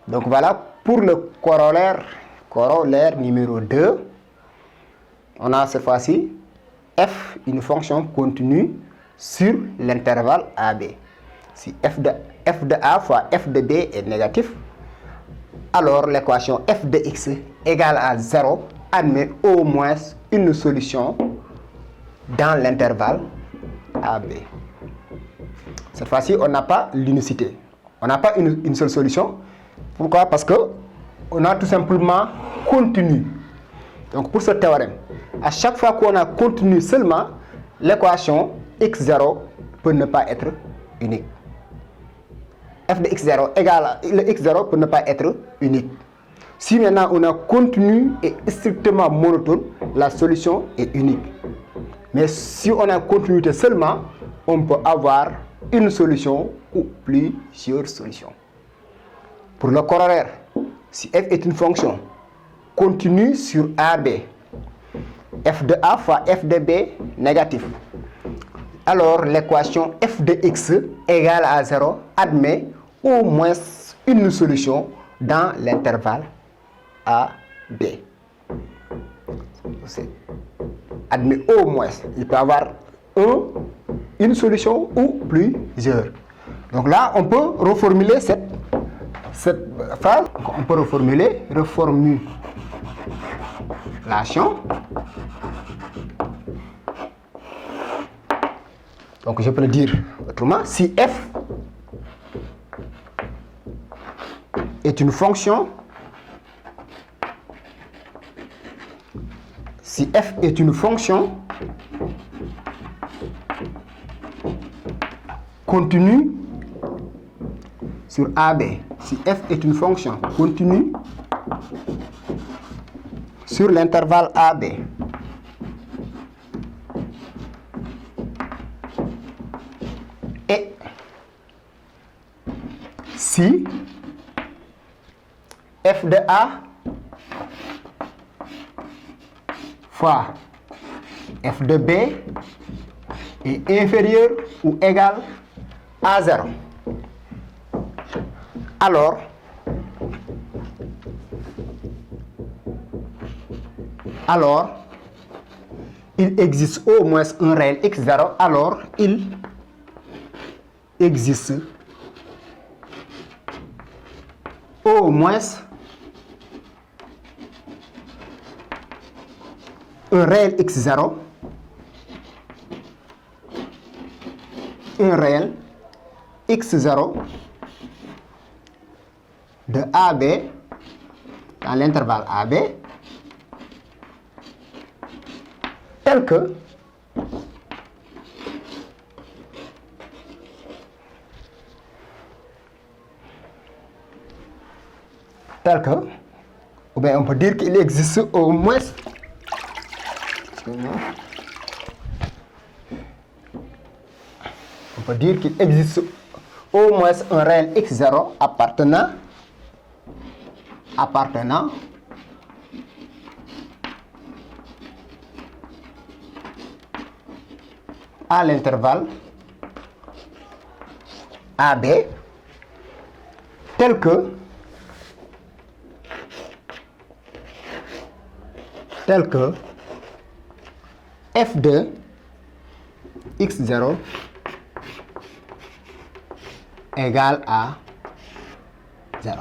Donc voilà pour le corollaire numéro 2. On a cette fois-ci f, une fonction continue sur l'intervalle AB. Si f de A fois f de B est négatif, alors l'équation f de x égale à 0 admet au moins une solution dans l'intervalle AB. Cette fois-ci, on n'a pas l'unicité. On n'a pas une seule solution. Pourquoi? Parce qu'on a tout simplement continu. Donc pour ce théorème, à chaque fois qu'on a continu seulement, l'équation x0 peut ne pas être unique. F de x0 égale le x0 peut ne pas être unique. Si maintenant on a continu et strictement monotone, la solution est unique. Mais si on a continuité seulement, on peut avoir une solution ou plusieurs solutions. Pour le corollaire, si f est une fonction continue sur AB, f de A fois f de B négatif, alors l'équation f de x égale à 0 admet au moins une solution dans l'intervalle AB. Admet au moins, il peut avoir une solution ou plusieurs. Donc là, on peut reformuler cette phrase. On peut reformulation. Donc je peux le dire autrement. Si f est une fonction, continue sur AB, si f est une fonction continue sur l'intervalle AB, et si f de A fois f de B est inférieur ou égal à 0, alors il existe au moins un réel x0, alors il existe au moins un réel x0, de AB dans l'intervalle AB tel que ou bien on peut dire qu'il existe au moins un réel x0 appartenant à l'intervalle AB tel que f de x0 égale à 0.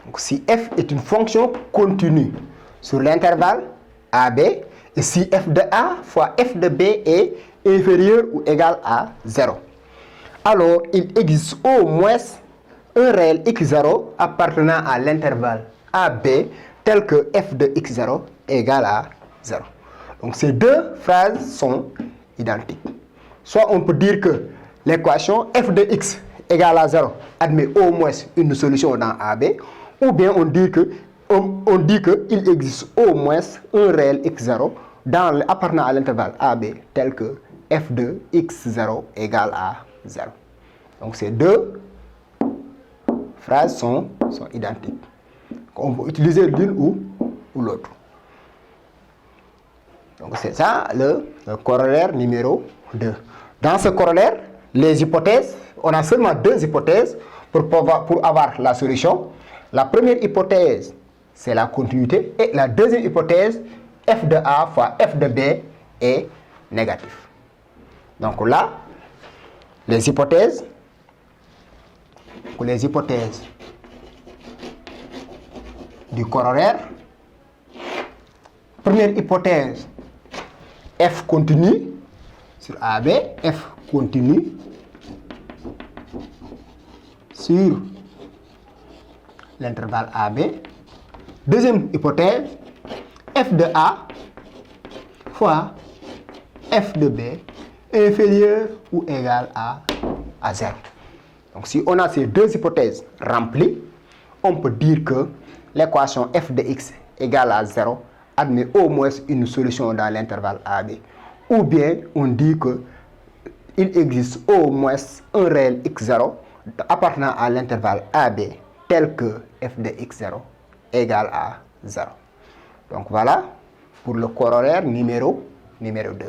Donc, si f est une fonction continue sur l'intervalle AB, et si f de A fois f de B est inférieur ou égal à 0, alors il existe au moins un réel x0 appartenant à l'intervalle AB tel que f de x0 égale à 0. Donc ces deux phrases sont identiques. Soit on peut dire que l'équation f de x égale à 0 admet au moins une solution dans AB, ou bien on dit qu'il existe au moins un réel x0 appartenant à l'intervalle AB tel que f de x0 égale à 0. Donc ces deux phrases sont identiques. On peut utiliser l'une ou l'autre. Donc c'est ça le corollaire numéro 2. Dans ce corollaire, les hypothèses, on a seulement deux hypothèses pour avoir la solution. La première hypothèse, c'est la continuité. Et la deuxième hypothèse, f de A fois f de B est négatif. Donc là, les hypothèses du corollaire. Première hypothèse, f continue sur AB, f continue sur l'intervalle AB. Deuxième hypothèse, f de A fois f de B inférieur ou égal à 0. Donc si on a ces deux hypothèses remplies, on peut dire que l'équation f de x égale à 0 admet au moins une solution dans l'intervalle AB. Ou bien on dit qu'il existe au moins un réel x0 appartenant à l'intervalle AB tel que f de x0 égale à 0. Donc voilà pour le corollaire numéro 2.